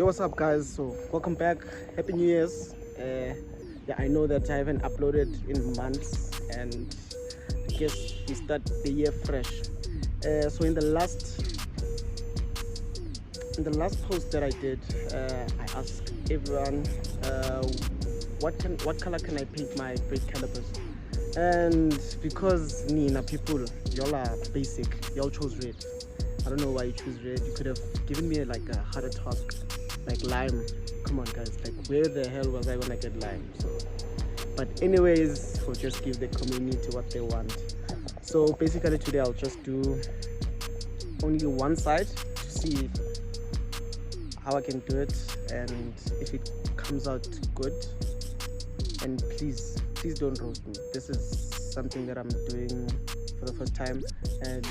Yo, what's up guys? So welcome back, happy new year's. Yeah, I know that I haven't uploaded in months, and I guess we start the year fresh. So in the last post that I did, I asked everyone what color can I paint my brake calipers, and because Nina people, y'all are basic, y'all chose red. I don't know why you choose red. You could have given me like a harder task, like lime. Come on guys, like where the hell was I gonna get lime? So but anyways, we'll just give the community what they want. So basically today I'll just do only one side to see how I can do it, and if it comes out good. And please don't roast me. This is something that I'm doing for the first time, and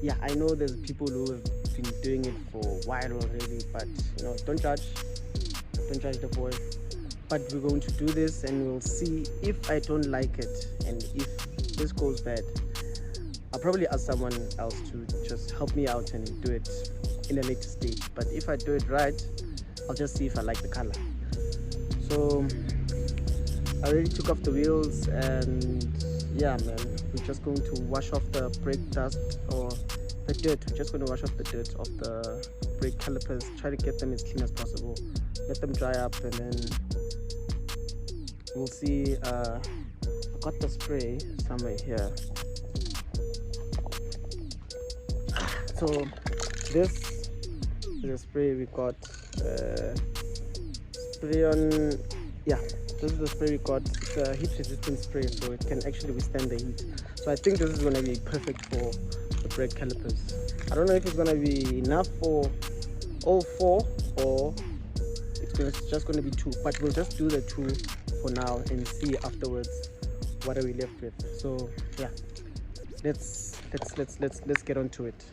yeah, I know there's people who have been doing it for a while already, but you know, don't judge the boy. But we're going to do this, and we'll see. If I don't like it, and if this goes bad, I'll probably ask someone else to just help me out and do it in a later stage. But if I do it right, I'll just see if I like the color. So I already took off the wheels, and yeah man, we're just going to wash off the brake dust or the dirt. We're just going to wash off the dirt of the brake calipers, try to get them as clean as possible, let them dry up, and then we'll see. I got the spray somewhere here. So this is a spray we got, spray on, yeah, this is the spray we got. It's a heat resistant spray, so it can actually withstand the heat. So I think this is going to be perfect for the brake calipers. I don't know if it's going to be enough for all four, or it's just going to be two, but we'll just do the two for now and see afterwards what are we left with. So yeah, let's get on to it.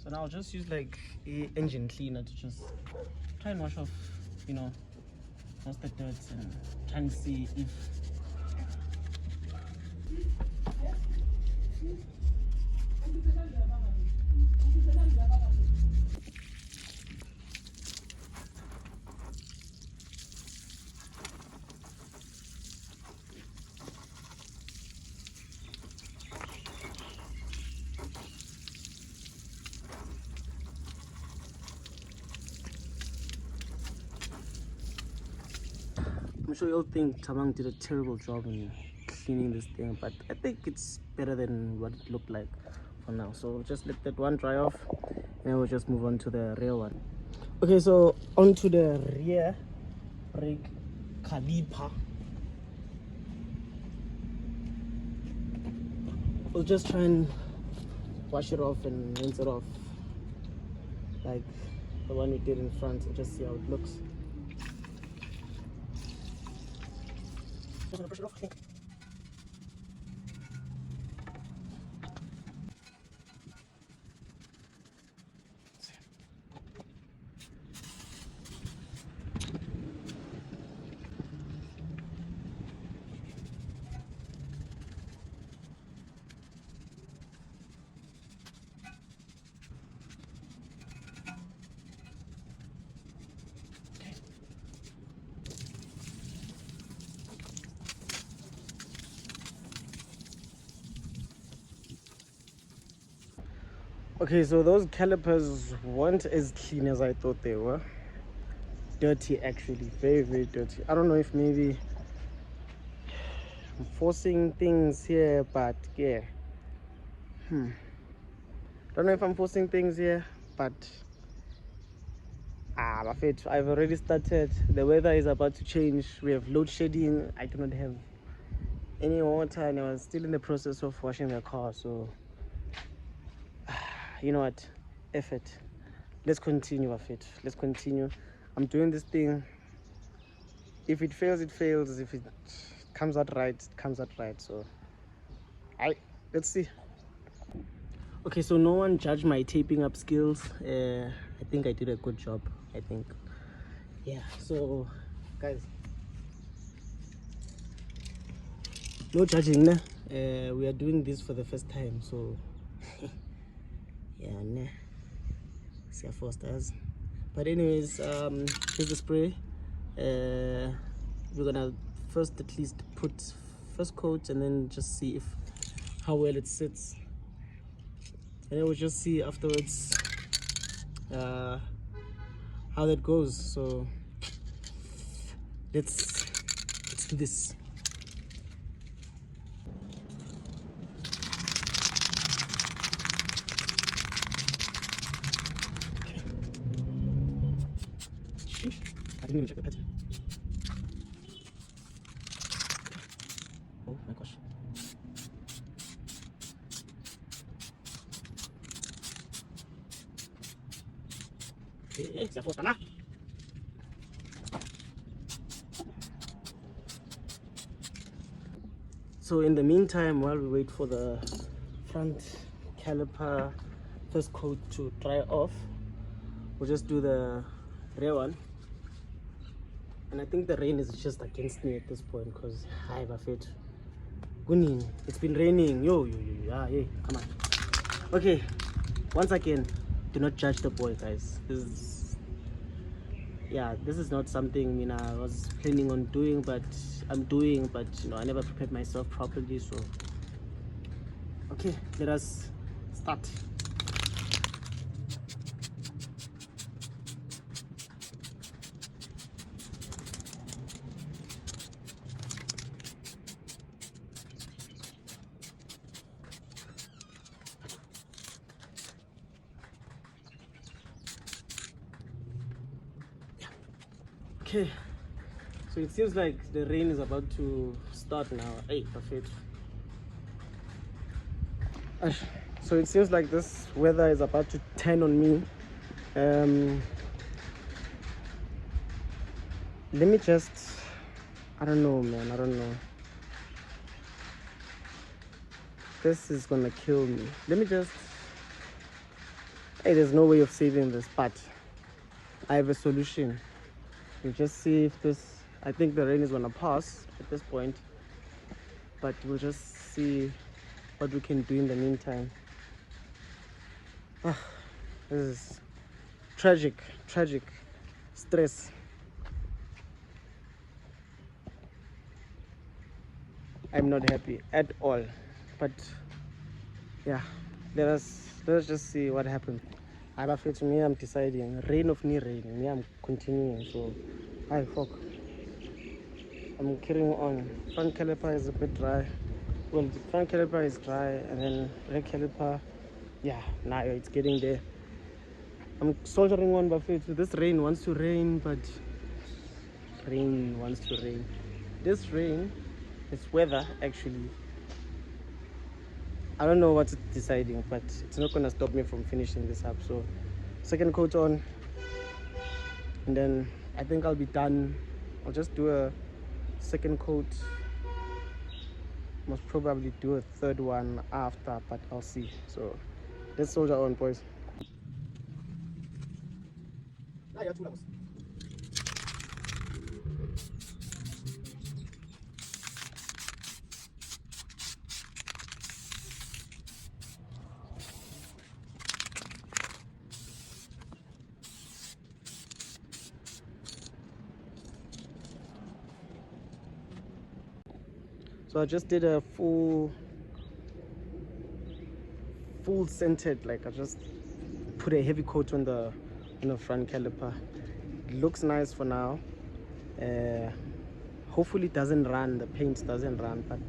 So now I'll just use like a engine cleaner to just try and wash off, you know, most the dirt, and try and see if I'm sure you'll think thaban did a terrible job in cleaning this thing, but I think it's better than what it looked like for now. So we'll just let that one dry off, and we'll just move on to the rear one. Okay, so onto the rear brake caliper. We'll just try and wash it off and rinse it off like the one we did in front, and just see how it looks. Just gonna brush it off, I think. Okay, so those calipers weren't as clean as I thought they were. Dirty, actually, very dirty. I don't know if maybe I'm forcing things here, but yeah, don't know if I'm forcing things here, but I've already started. The weather is about to change. We have load shedding. I do not have any water, and I was still in the process of washing the car. So you know what, F it, let's continue with it. Let's continue. I'm doing this thing. If it fails, it fails. If it comes out right, it comes out right. So let's see. Okay, so no one judged my taping up skills. I think I did a good job, I think. Yeah, so guys, No judging, nah. We are doing this for the first time, so yeah, nah. See how fast us. But anyways, here's the spray. We're gonna first at least put first coat and then just see if how well it sits, and then we'll just see afterwards how that goes. So let's do this. I didn't even check the pattern. Oh my gosh. So in the meantime, while we wait for the front caliper first coat to dry off, we'll just do the rear one. And I think the rain is just against me at this point because hi Buffett. Gunin, it's been raining. Yo, hey, come on. Okay, once again, do not judge the boy, guys. This is not something I was planning on doing, but I'm doing, but I never prepared myself properly. So okay, let us start. Okay, so it seems like the rain is about to start now. Hey, perfect. So it seems like this weather is about to turn on me. Let me just, I don't know, man, I don't know. This is gonna kill me. Let me just, hey, there's no way of saving this, but I have a solution. We'll just see if this, I think the rain is gonna pass at this point, but we'll just see what we can do in the meantime. This is tragic stress. I'm not happy at all, but yeah, let's just see what happens. I'm afraid to me, I'm deciding rain of me rain, me I'm continuing. So I fuck, I'm carrying on. Front caliper is a bit dry. Well, the front caliper is dry, and then rear caliper, yeah, now it's getting there. I'm soldiering on, but this rain wants to rain, but rain wants to rain. This rain, it's weather actually. I don't know what it's deciding, but it's not gonna stop me from finishing this up. So second coat on, and then I think I'll be done. I'll just do a second coat. Most probably do a third one after, but I'll see. So let's soldier on, boys. So I just did a full scented, like I just put a heavy coat on the front caliper. It looks nice for now. Hopefully it doesn't run, the paint doesn't run, but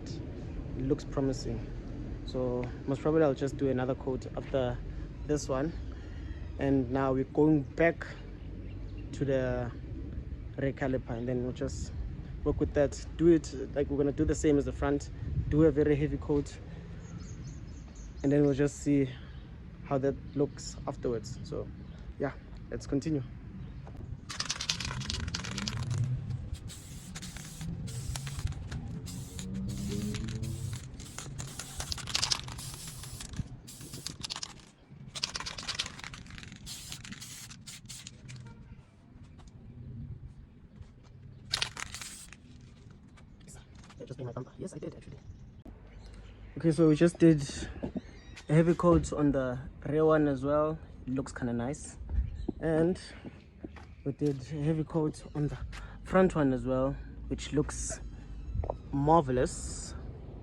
it looks promising. So most probably I'll just do another coat after this one, and now we're going back to the rear caliper, and then we'll just work with that. Do it like we're gonna do the same as the front, do a very heavy coat, and then we'll just see how that looks afterwards. So yeah, let's continue. Just be my bumper. Yes, I did actually. Okay, so we just did a heavy coat on the rear one as well. It looks kind of nice. And we did a heavy coat on the front one as well, which looks marvelous.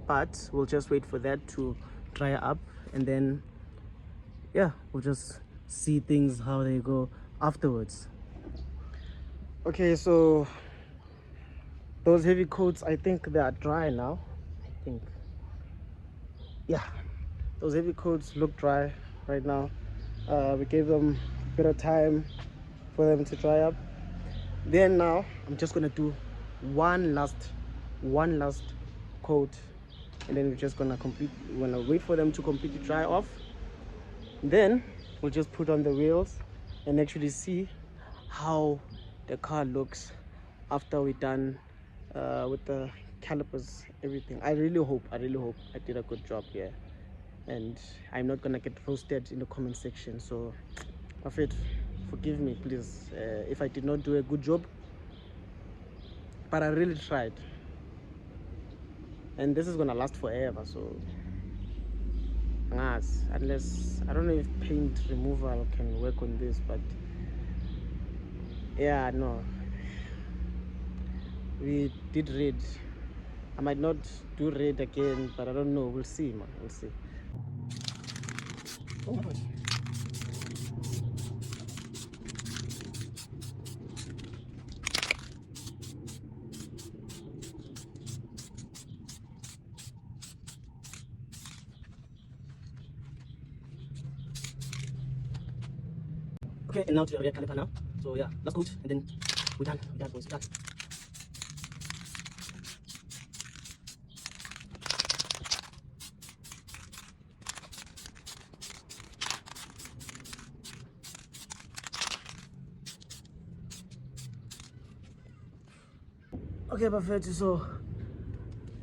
But we'll just wait for that to dry up, and then yeah, we'll just see things how they go afterwards. Okay, so those heavy coats, I think they are dry now. I think, yeah, those heavy coats look dry right now. We gave them a bit of time for them to dry up. Then now I'm just gonna do one last coat, and then we're just gonna wait for them to completely dry off. Then we'll just put on the wheels and actually see how the car looks after we're done with the calipers, everything. I really hope I did a good job here, and I'm not gonna get roasted in the comment section. So Buffett, forgive me please if I did not do a good job, but I really tried, and this is gonna last forever. So unless, I don't know if paint removal can work on this, but yeah, no, we did red. I might not do red again, but I don't know. We'll see, man. We'll see. Oh my God. Okay, and now to the rear caliper now. So yeah, last coat, and then we're done. We're done, boys. We're done. Okay, perfect. So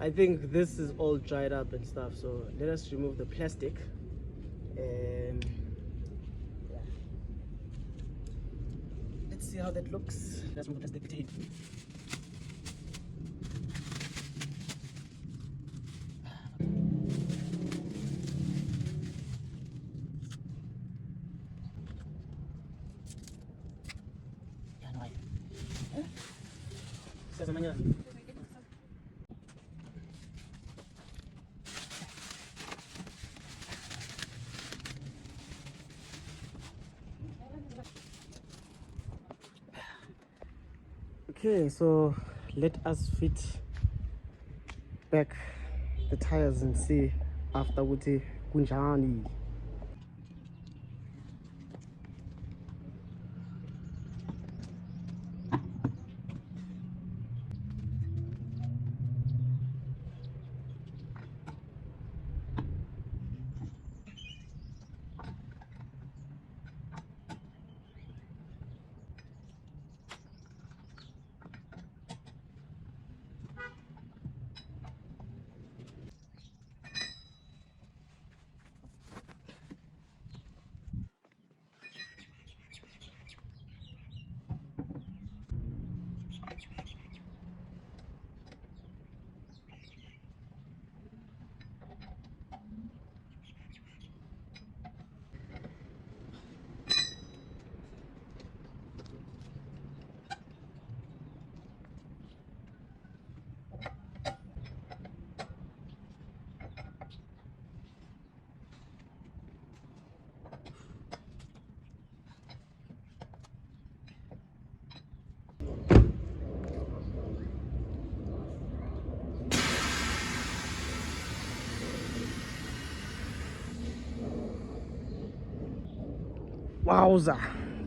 I think this is all dried up and stuff. So let us remove the plastic. Yeah. Let's see how that looks. Let's remove the plastic tape. Yeah, no, okay, so let us fit back the tires and see after ukuthi kunjani. Wowza!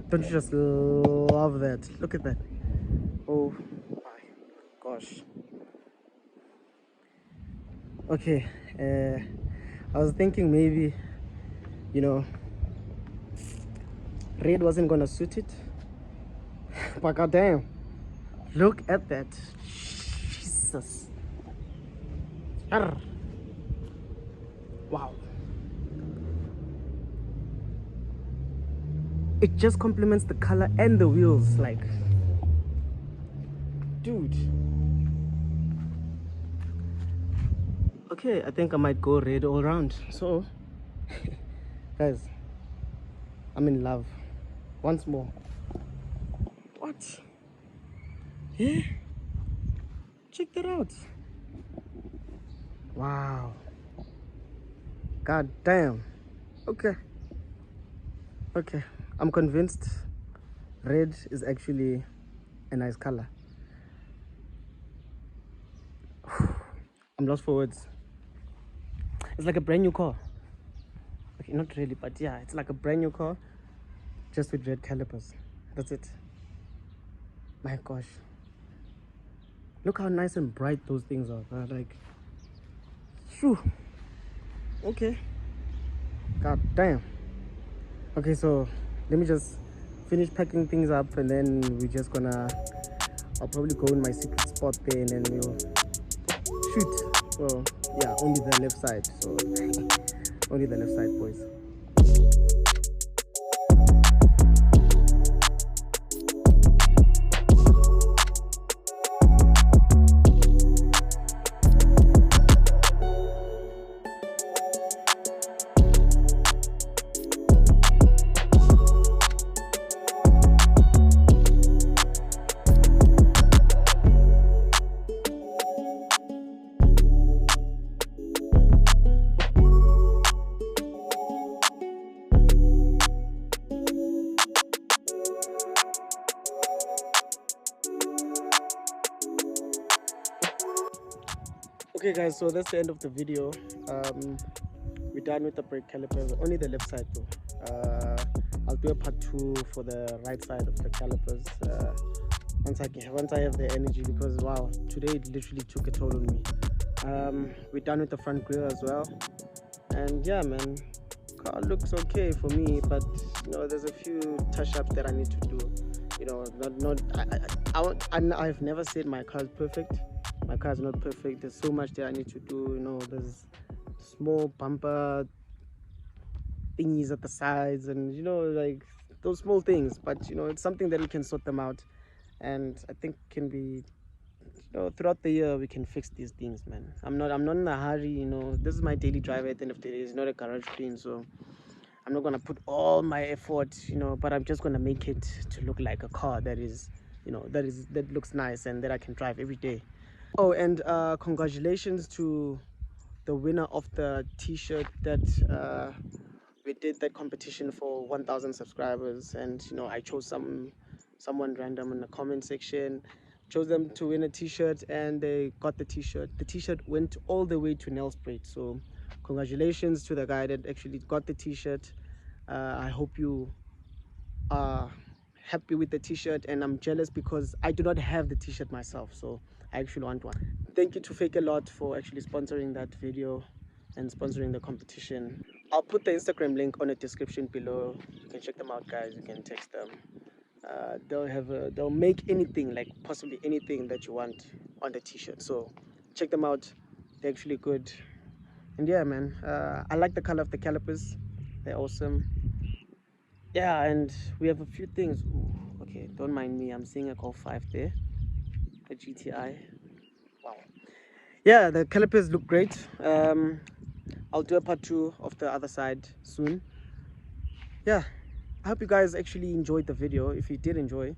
Don't you just love that? Look at that. Oh my gosh. Okay, I was thinking maybe, you know, red wasn't gonna suit it, but goddamn, look at that. Jesus. Arr. Wow. It just complements the color and the wheels, like, dude. Okay, I think I might go red all round. So guys, I'm in love once more. What? Yeah, check that out. Wow, god damn. Okay, okay, I'm convinced red is actually a nice color. I'm lost for words. It's like a brand new car. Okay, not really, but yeah, it's like a brand new car, just with red calipers. That's it. My gosh, look how nice and bright those things are. Like, phew. Okay, god damn. Okay, so let me just finish packing things up, and then we're just gonna, I'll probably go in my secret spot there, and then we'll shoot. So yeah, only the left side. So only the left side, boys. Okay guys, so that's the end of the video. We're done with the brake calipers, only the left side though. I'll do a part 2 for the right side of the calipers once I have the energy, because wow, today it literally took a toll on me. We're done with the front grille as well, and yeah man, car looks okay for me, but you know, there's a few touch-ups that I need to do. You know, I've never said my car is perfect. My car is not perfect. There's so much that I need to do. You know, there's small bumper thingies at the sides, and you know, like those small things, but you know, it's something that we can sort them out, and I think can be, you know, throughout the year we can fix these things, man. I'm not in a hurry. You know, this is my daily driver at the end of the day. It's not a garage clean, so I'm not gonna put all my effort, you know, but I'm just gonna make it to look like a car that is, you know, that looks nice and that I can drive every day. Oh, and congratulations to the winner of the t-shirt that we did that competition for 1,000 subscribers, and you know, I chose someone random in the comment section, chose them to win a t-shirt, and they got the t-shirt. The t-shirt went all the way to Nelspruit, so congratulations to the guy that actually got the t-shirt. I hope you are happy with the t-shirt, and I'm jealous because I do not have the t-shirt myself, so I actually want one. Thank you to Fake a Lot for actually sponsoring that video and sponsoring the competition. I'll put the Instagram link on the description below. You can check them out, guys. You can text them. They'll make anything, like possibly anything that you want on the t-shirt, so check them out. They're actually good. And yeah man, I like the color of the calipers. They're awesome. Yeah, and we have a few things. Ooh, okay, don't mind me, I'm seeing a Golf 5 there, a GTI. Wow. Yeah, the calipers look great. I'll do a part 2 of the other side soon. Yeah, I hope you guys actually enjoyed the video. If you did enjoy,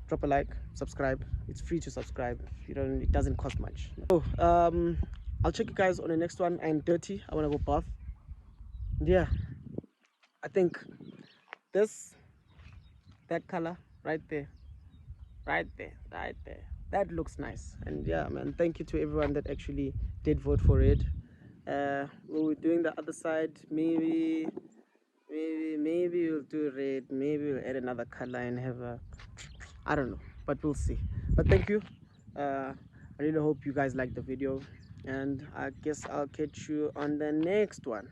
drop a like, subscribe. It's free to subscribe. You don't, it doesn't cost much. So I'll check you guys on the next one. I'm dirty, I want to go bath. Yeah, I think this, that color right there, right there, that looks nice. And yeah man, thank you to everyone that actually did vote for it. When we're doing the other side, maybe we'll do red, maybe we'll add another color and have a, I don't know, but we'll see. But thank you. I really hope you guys like the video, and I guess I'll catch you on the next one.